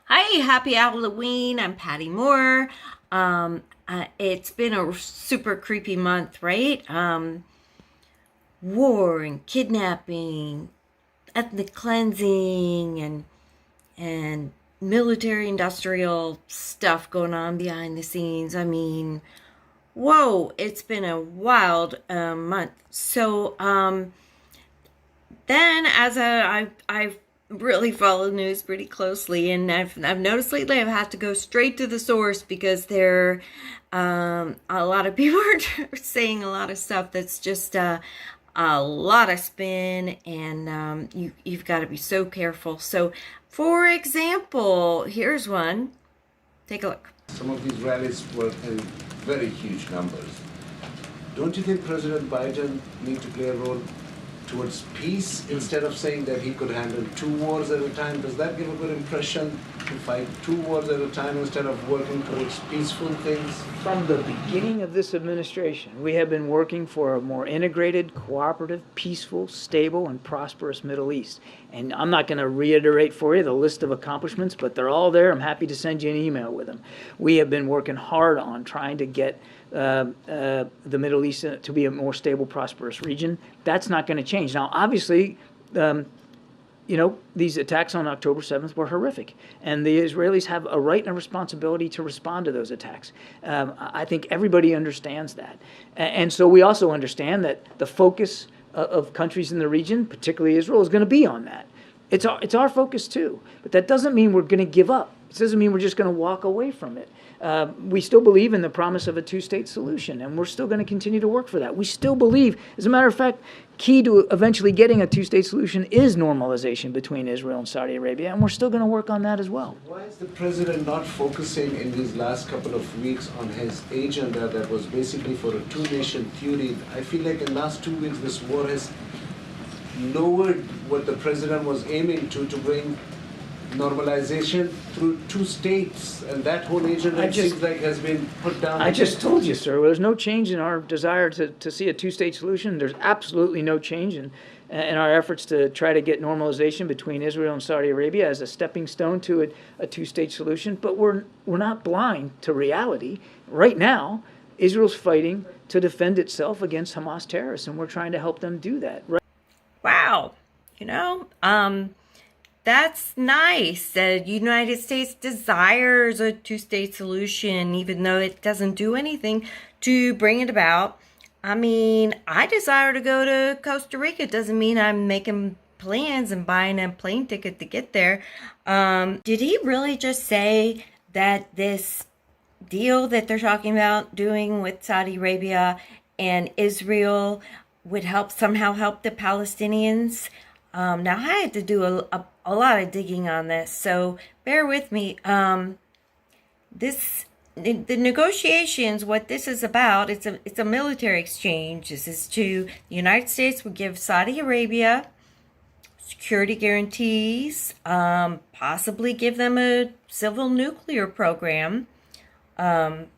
Hi, happy Halloween. I'm Patty Moore. It's been a super creepy month, right? War and kidnapping, ethnic cleansing, and military industrial stuff going on behind the scenes. I mean, whoa, it's been a wild month. Then I've really followed news pretty closely, and I've noticed lately I've had to go straight to the source because a lot of people are saying a lot of stuff that's just a lot of spin, and you've got to be so careful. So, for example, here's one. Take a look. Some of these rallies were in very huge numbers. Don't you think President Biden needs to play a role towards peace instead of saying that he could handle two wars at a time? Does that give a good impression to fight two wars at a time instead of working towards peaceful things? From the beginning of this administration, we have been working for a more integrated, cooperative, peaceful, stable, and prosperous Middle East. And I'm not going to reiterate for you the list of accomplishments, but they're all there. I'm happy to send you an email with them. We have been working hard on trying to get the Middle East to be a more stable, prosperous region. That's not going to change. Now, obviously, these attacks on October 7th were horrific, and the Israelis have a right and a responsibility to respond to those attacks. I think everybody understands that. And so we also understand that the focus of countries in the region, particularly Israel, is going to be on that. It's our focus too, but that doesn't mean we're going to give up. It doesn't mean we're just going to walk away from it. We still believe in the promise of a two-state solution, and we're still going to continue to work for that. We still believe, as a matter of fact, key to eventually getting a two-state solution is normalization between Israel and Saudi Arabia, and we're still going to work on that as well. Why is the president not focusing in these last couple of weeks on his agenda that was basically for a two-nation theory? I feel like in the last 2 weeks this war has lowered what the president was aiming to bring normalization through two states, and that whole agenda seems like has been put down. I just told you, sir, there's no change in our desire to see a two-state solution. There's absolutely no change in our efforts to try to get normalization between Israel and Saudi Arabia as a stepping stone to a two-state solution. But we're not blind to reality. Right now, Israel's fighting to defend itself against Hamas terrorists, and we're trying to help them do that. Right? Wow, that's nice. The United States desires a two-state solution, even though it doesn't do anything to bring it about. I mean, I desire to go to Costa Rica. It doesn't mean I'm making plans and buying a plane ticket to get there. Did he really just say that this deal that they're talking about doing with Saudi Arabia and Israel would somehow help the Palestinians? Now, I had to do a lot of digging on this, so bear with me. The negotiations, what this is about, it's a military exchange. This is the United States would give Saudi Arabia security guarantees, possibly give them a civil nuclear program, and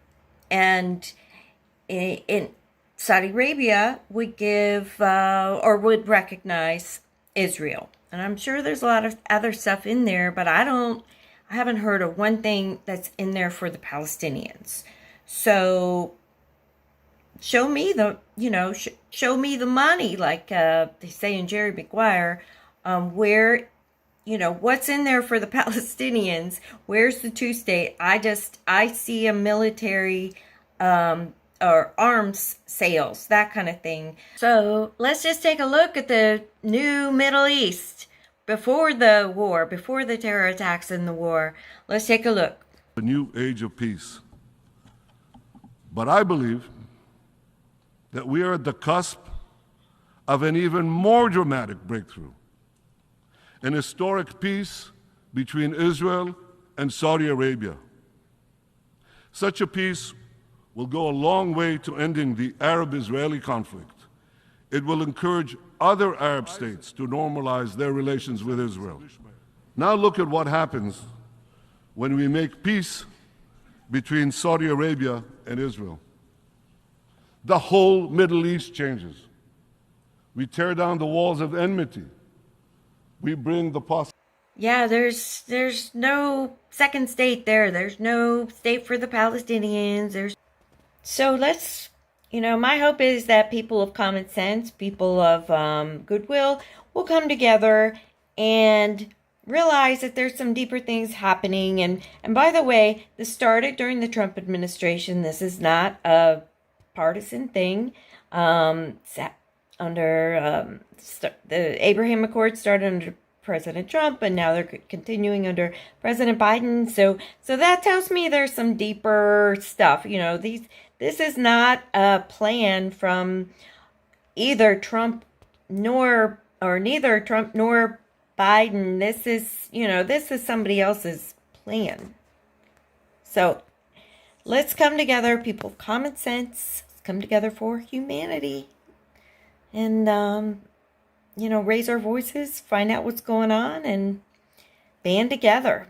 in Saudi Arabia would give or would recognize Israel. And I'm sure there's a lot of other stuff in there, but I haven't heard of one thing that's in there for the Palestinians. So show me show me the money, like they say in Jerry Maguire, where, what's in there for the Palestinians? Where's the two-state? I see a military, or arms sales, that kind of thing. So let's just take a look at the new Middle East before the war, before the terror attacks in the war. Let's take a look. A new age of peace. But I believe that we are at the cusp of an even more dramatic breakthrough, an historic peace between Israel and Saudi Arabia. Such a peace will go a long way to ending the Arab-Israeli conflict. It will encourage other Arab states to normalize their relations with Israel. Now look at what happens when we make peace between Saudi Arabia and Israel. The whole Middle East changes. We tear down the walls of enmity. We bring the possibility. Yeah, there's no second state there. There's no state for the Palestinians. So let's, my hope is that people of common sense, people of goodwill, will come together and realize that there's some deeper things happening. And by the way, this started during the Trump administration. This is not a partisan thing. Under the Abraham Accords started under President Trump, and now they're continuing under President Biden. So that tells me there's some deeper stuff. This is not a plan from either Trump neither Trump nor Biden. This is somebody else's plan. So let's come together, people of common sense. Let's come together for humanity. And, raise our voices, find out what's going on, and band together.